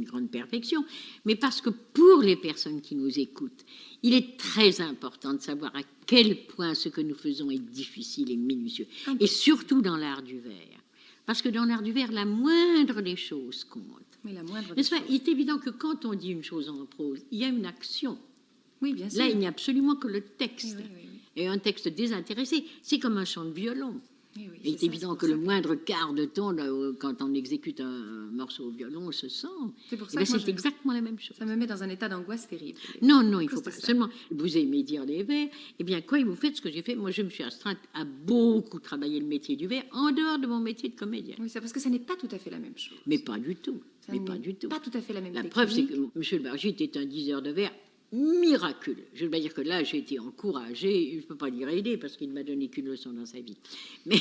grande perfection, mais parce que pour les personnes qui nous écoutent, il est très important de savoir à quel point ce que nous faisons est difficile et minutieux, et surtout dans l'art du vers. Parce que dans l'art du vers, la moindre des choses compte. Oui, la moindre des N'est-ce pas ? choses. Il est évident que quand on dit une chose en prose, il y a une action. Oui, bien sûr. Là, il n'y a absolument que le texte. Oui, oui, oui. Et un texte désintéressé, c'est comme un chant de violon. Oui, oui, Il est c'est ça, évident c'est que pour le ça moindre quart de ton, quand on exécute un morceau au violon, on se sent. C'est pour Eh ça ben, que moi, c'est exactement la même chose. ça me met dans un état d'angoisse terrible. Non, non, il ne faut Cause pas. de ça. Seulement, vous aimez dire des vers, eh bien, quoi, vous faites ce que j'ai fait. Moi, je me suis astreinte à beaucoup travailler le métier du vers en dehors de mon métier de comédien. Oui, c'est parce que ça n'est pas tout à fait la même chose. Mais pas du tout. Ça Mais n'est pas du tout. pas tout à fait la même La technique. preuve, c'est que M. Le Bargy était un diseur de vers miraculeux. Je ne veux pas dire que là, j'ai été encouragée, je ne peux pas dire aidée, parce qu'il ne m'a donné qu'une leçon dans sa vie. Mais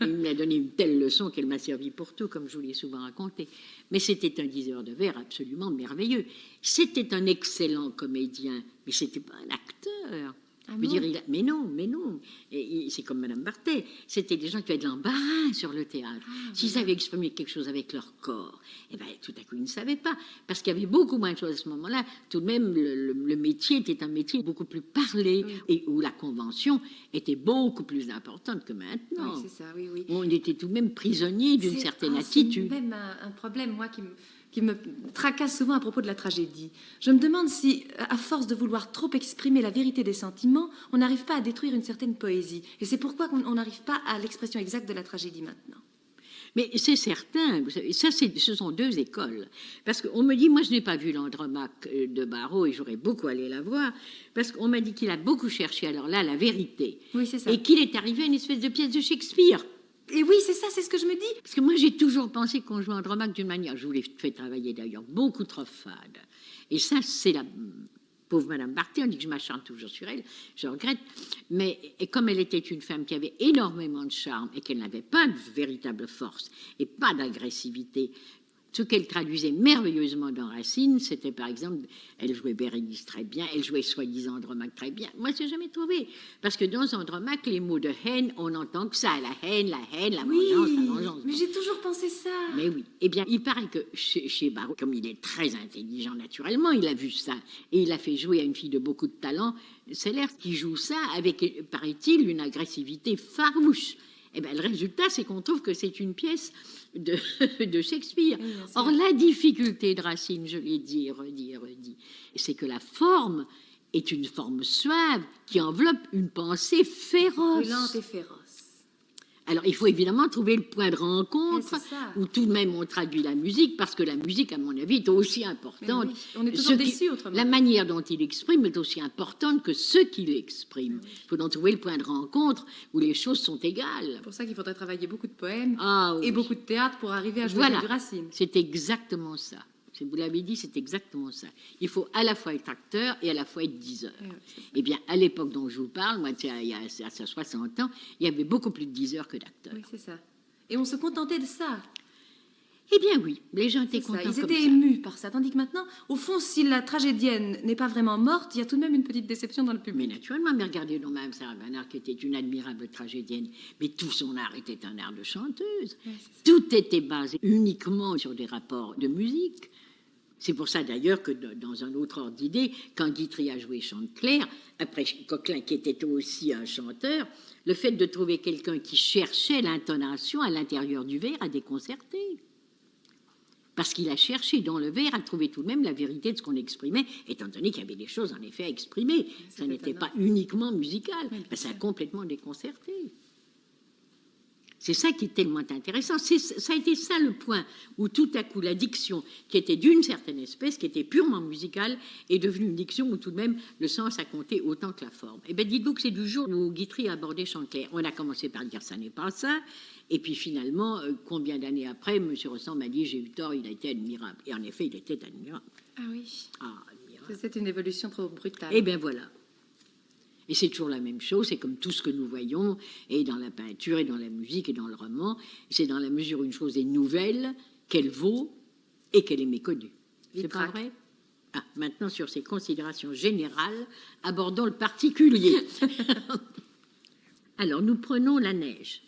il m'a donné une telle leçon qu'elle m'a servi pour tout, comme je vous l'ai souvent raconté. Mais c'était un diseur de vers absolument merveilleux. C'était un excellent comédien, mais ce n'était pas un acteur. Ah Je veux bon dire, mais non, mais non. Et c'est comme Madame Barthès. C'était des gens qui avaient de l'embarras sur le théâtre. S'ils voilà. avaient exprimé quelque chose avec leur corps, eh ben, tout à coup, ils ne savaient pas. Parce qu'il y avait beaucoup moins de choses à ce moment-là. Tout de même, le métier était un métier beaucoup plus parlé et où la convention était beaucoup plus importante que maintenant. Oui, c'est ça, oui, oui. On était tout de même prisonnier d'une certaine C'est attitude. même un problème, moi, qui me tracasse souvent à propos de la tragédie. Je me demande si, à force de vouloir trop exprimer la vérité des sentiments, on n'arrive pas à détruire une certaine poésie. Et c'est pourquoi on n'arrive pas à l'expression exacte de la tragédie maintenant. Mais c'est certain, vous savez, ça, ce sont deux écoles. Parce qu'on me dit, moi je n'ai pas vu l'Andromaque de Barrault et j'aurais beaucoup allé la voir, parce qu'on m'a dit qu'il a beaucoup cherché, alors là, la vérité. Oui, c'est ça. Et qu'il est arrivé à une espèce de pièce de Shakespeare. Et oui, c'est ça, c'est ce que je me dis. Parce que moi j'ai toujours pensé qu'on jouait Andromaque d'une manière, je vous l'ai fait travailler d'ailleurs, beaucoup trop fade. Et ça, c'est la pauvre Madame Barthès, on dit que je m'acharne toujours sur elle, je regrette. Mais et comme elle était une femme qui avait énormément de charme et qu'elle n'avait pas de véritable force et pas d'agressivité, ce qu'elle traduisait merveilleusement dans Racine, c'était par exemple, elle jouait Bérénice très bien, elle jouait soi-disant Andromaque très bien. Moi, je n'ai jamais trouvé. Parce que dans Andromaque, les mots de haine, on n'entend que ça, la haine, la vengeance, la vengeance. Mais j'ai toujours pensé ça. Mais oui. Eh bien, il paraît que chez Barrault, comme il est très intelligent naturellement, il a vu ça. Et il a fait jouer à une fille de beaucoup de talent, Seller, qui joue ça avec, paraît-il, une agressivité farouche. Eh bien, le résultat, c'est qu'on trouve que c'est une pièce de Shakespeare. Oui, Or, la difficulté de Racine, je l'ai dit et redit, c'est que la forme est une forme suave qui enveloppe une pensée féroce. Brûlante et féroce. Alors, il faut évidemment trouver le point de rencontre Oui, c'est ça. où tout de même on traduit la musique, parce que la musique, à mon avis, est aussi importante. Mais oui, on est toujours déçus autrement. La manière dont il exprime est aussi importante que ce qu'il exprime. Il faut donc trouver le point de rencontre où les choses sont égales. C'est pour ça qu'il faudrait travailler beaucoup de poèmes Ah, oui. et beaucoup de théâtre pour arriver à jouer Voilà, du Racine. c'est exactement ça. Vous l'avez dit, c'est exactement ça. Il faut à la fois être acteur et à la fois être diseur. Oui, c'est ça. Eh bien, à l'époque dont je vous parle, moi, il y a 60 ans, il y avait beaucoup plus de diseurs que d'acteurs. Oui, c'est ça. Et on se contentait de ça. Eh bien oui, les gens étaient C'est ça. contents Ils comme étaient ça. émus par ça. Tandis que maintenant, au fond, si la tragédienne n'est pas vraiment morte, il y a tout de même une petite déception dans le Mais public. naturellement, mais regardez donc Mme Sarah Bernard, qui était une admirable tragédienne, mais tout son art était un art de chanteuse. Oui, Tout était basé uniquement sur des rapports de musique. C'est pour ça d'ailleurs que dans un autre ordre d'idée, quand Guitry a joué Chanteclair, après Coquelin qui était aussi un chanteur, le fait de trouver quelqu'un qui cherchait l'intonation à l'intérieur du vers a déconcerté. Parce qu'il a cherché dans le vers à trouver tout de même la vérité de ce qu'on exprimait, étant donné qu'il y avait des choses en effet à exprimer. Ça c'est n'était étonnant. pas uniquement musical. Oui, bien Ben, ça a sûr. complètement déconcerté. C'est ça qui est tellement intéressant. Ça a été ça le point où tout à coup la diction, qui était d'une certaine espèce, qui était purement musicale, est devenue une diction où tout de même le sens a compté autant que la forme. Eh bien, dites-vous que c'est du jour où Guitry a abordé Chanteclair. On a commencé par dire ça n'est pas ça. Et puis finalement, combien d'années après, M. Rostand m'a dit j'ai eu tort, il a été admirable. Et en effet, il était admirable. Ah oui. Ah, admirable. C'est une évolution trop brutale. Eh bien voilà. Et c'est toujours la même chose, c'est comme tout ce que nous voyons, et dans la peinture, et dans la musique, et dans le roman. C'est dans la mesure où une chose est nouvelle, qu'elle vaut, et qu'elle est méconnue. C'est pas Vitrac. vrai? Ah, maintenant, sur ces considérations générales, abordons le particulier. Alors, nous prenons la neige.